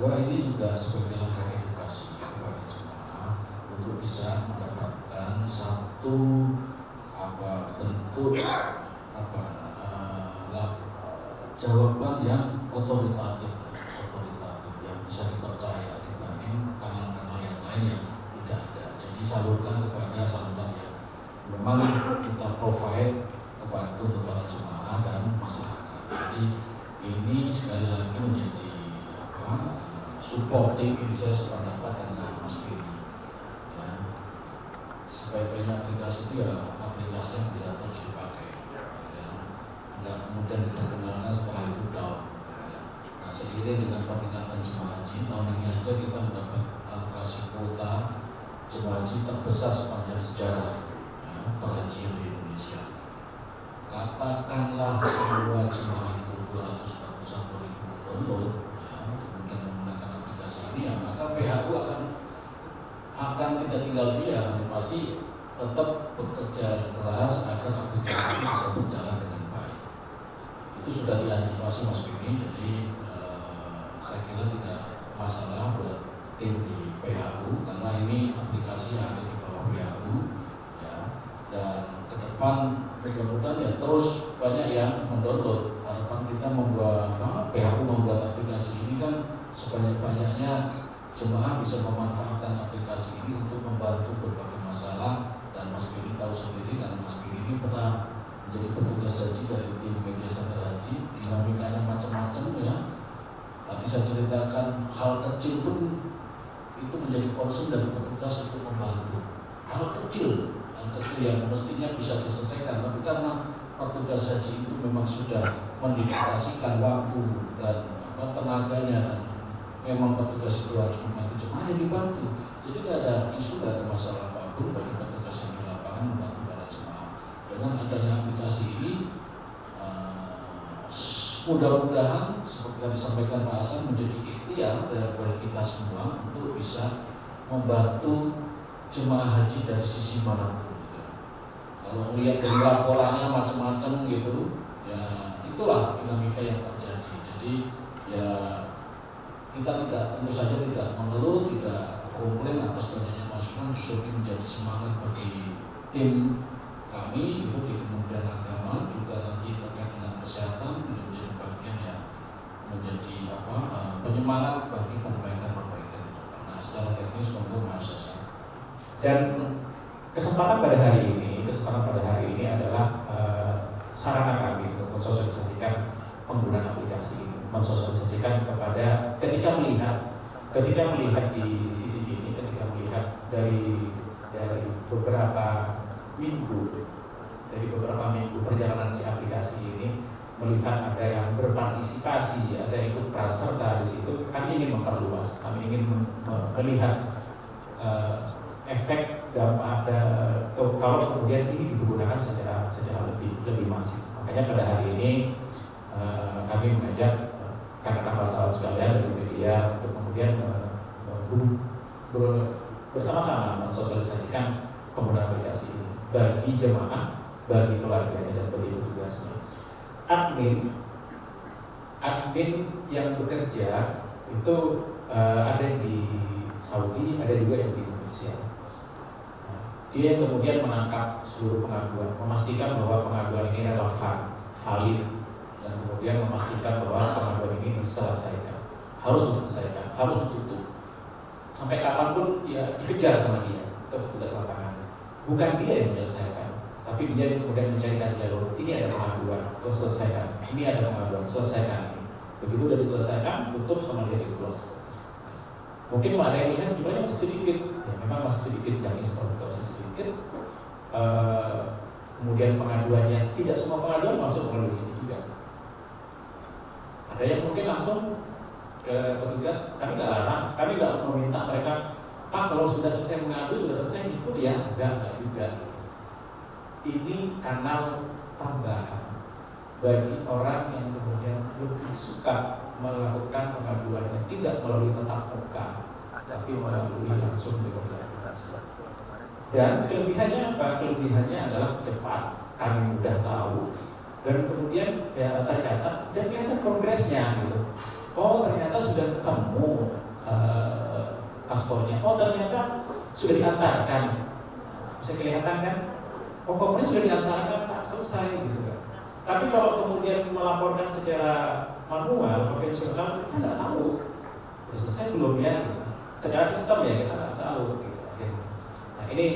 kedua ini juga sebagai langkah edukasi kepada jemaah untuk bisa mendapatkan satu bentuk jawaban yang otoritatif yang bisa dipercaya dibanding kanal-kanal yang lain yang tidak ada. Jadi salurkan kepada saluran yang memang kita provide untuk para jemaah dan masyarakat. Jadi ini sekali lagi menjadi supporting. Ini saya sependapat dengan Mas Firly. Ya, sebaik-baiknya aplikasi itu ya aplikasi yang bisa terus dipakai. Ya, enggak kemudian diperkenalkan setelah itu down. Ya. Nah, seiring dengan peningkatan jemaah haji tahun ini aja kita mendapat alokasi kuota jemaah haji terbesar sepanjang sejarah perhajian di Indonesia. Katakanlah semua jemaah itu 241.000 download, kemudian menggunakan aplikasi ini, maka PHU akan tidak tinggal diam, pasti tetap bekerja keras agar aplikasi ini bisa berjalan dengan baik. Itu sudah diantisipasi Mas Bini, jadi saya kira tidak masalah buat tim di PHU karena ini aplikasi yang ada di bawah PHU, ya, dan ke depan mudah-mudahan ya terus banyak yang mendownload. Harapan kita PHU membuat aplikasi ini kan sebanyak-banyaknya jemaah bisa memanfaatkan aplikasi ini untuk membantu berbagai masalah. Dan Mas Bini tahu sendiri karena Mas Bini ini pernah menjadi petugas haji dari tim media center haji, dinamikanya macam-macam ya. Tadi saya ceritakan hal kecil pun itu menjadi concern dari petugas untuk membantu. Hal kecil yang mestinya bisa diselesaikan, tapi karena petugas haji itu memang sudah mendedikasikan waktu dan tenaganya, dan memang petugas itu harus membantu jemaah, jadi dibantu. Jadi tidak ada isu, tidak ada masalah apapun bagi petugas yang di lapangan membantu para jemaah. Dengan adanya aplikasi ini, mudah-mudahan seperti yang disampaikan Pak Hasan menjadi ikhtiar dari kita semua untuk bisa membantu jemaah haji dari sisi manapun. Kalau melihat dari laporannya macam-macam gitu, ya itulah dinamika yang terjadi. Jadi ya kita tentu saja tidak mengeluh, tidak komplain atas banyaknya masukan, justru menjadi semangat bagi tim kami itu di Kementerian Agama juga nanti terkait dengan kesehatan menjadi bagian yang menjadi penyemangat bagi perbaikan-perbaikan. Nah, secara teknis monggo Mas Hasan. Dan kesempatan pada hari ini adalah sarana kami untuk mensosialisasikan penggunaan aplikasi ini, mensosialisasikan kepada ketika melihat di sisi sini, ketika melihat dari beberapa minggu perjalanan si aplikasi ini, melihat ada yang berpartisipasi, ada yang ikut peran serta di situ. Kami ingin memperluas, kami ingin melihat efek dampak kalau kemudian ini digunakan secara lebih masif. Makanya pada hari ini kami mengajak rekan-rekan wartawan sekalian dari media untuk kemudian bersama-sama mensosialisasikan penggunaan aplikasi ini bagi jemaah, bagi keluarganya, dan bagi petugasnya. Admin yang bekerja itu ada yang di Saudi, ada juga yang di Indonesia. Dia yang kemudian menangkap seluruh pengaduan, memastikan bahwa pengaduan ini relevan, valid, dan kemudian memastikan bahwa pengaduan ini diselesaikan, harus ditutup. Sampai kapanpun ya dikejar sama dia, ke petugas lapangan. Bukan dia yang menyelesaikan, tapi dia yang kemudian mencarikan jalur. Ini ada pengaduan, selesaikan. Ini ada pengaduan, selesaikan ini. Begitu sudah diselesaikan, tutup sama dia di close. Mungkin ada yang melihat jumlahnya masih sedikit, ya memang masih sedikit, yang install juga masih sedikit. Kemudian pengaduannya, tidak semua pengaduan masuk melalui sini juga. Ada yang mungkin langsung ke petugas, kami nggak larang, kami nggak meminta mereka, Pak kalau sudah selesai mengadu, sudah selesai ikut ya, enggak juga. Ini kanal tambahan bagi orang yang kemudian lebih suka melakukan pengaduannya tidak melalui tatap muka, tapi melalui langsung di komunitas. Dan kelebihannya apa? Kelebihannya adalah cepat, kami mudah tahu, dan kemudian ya tercatat dan kelihatan progresnya gitu. oh ternyata sudah ketemu paspornya, oh ternyata sudah diantarkan, bisa kelihatan kan, oh komplain sudah diantarkan Pak, selesai gitu kan. Tapi kalau kemudian melaporkan secara manual, konvensional, kita nggak tahu sudah selesai belum ya, gitu. Secara sistem ya kita nggak tahu gitu. Nah ini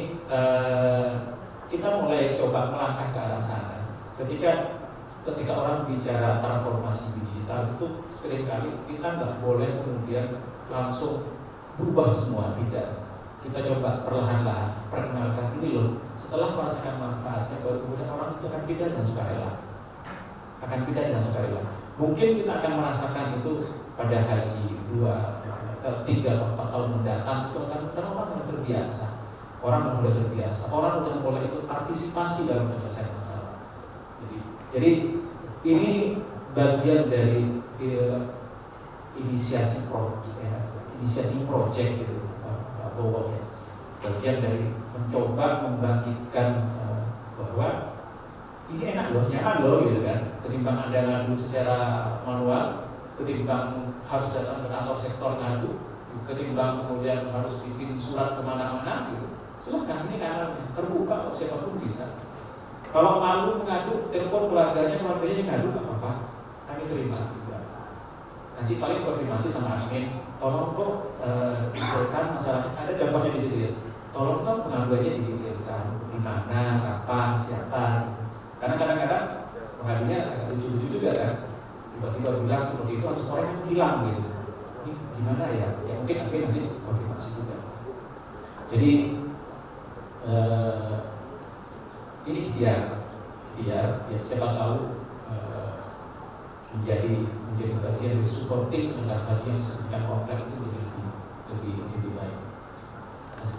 kita mulai coba melangkah ke arah sana. Ketika orang bicara transformasi digital itu seringkali kita nggak boleh kemudian langsung berubah semua, tidak. Kita coba perlahan-lahan perkenalkan ini loh. Setelah merasakan manfaatnya, baru kemudian orang itu akan pindah dengan sukarela. Mungkin kita akan merasakan itu pada haji 2, 3 atau 4 tahun mendatang itu akan orang mulai terbiasa. Orang udah mulai ikut partisipasi dalam penyelesaian masalah. Jadi ini bagian dari inisiatif project gitu, Pak Bowo ya. Bagian dari mencoba membangkitkan bahwa ini enak loh, nyaman loh gitu kan. Ketimbang Anda ngadu secara manual, ketimbang harus datang ke kantor sektor ngadu, ketimbang kemudian harus bikin surat kemana-mana gitu. Silakan, ini kanalnya terbuka, siapapun bisa. Kalau malu mengadu, telepon keluarganya ngadu nggak apa-apa, kami terima juga. Nanti paling konfirmasi sama admin, tolong kok detailkan masalahnya. Ada contohnya di situ ya. Tolong dong pengaduannya didetailkan, di mana, kapan, siapa. Karena kadang-kadang pengadunya agak lucu-lucu juga kan. Tiba-tiba bilang seperti itu, harus orang yang hilang gitu. Ini gimana ya? Ya mungkin admin nanti konfirmasi juga. Jadi ini biar ya siapa tahu menjadi bagian dari supporting dengan bagian yang sedemikian kompleks itu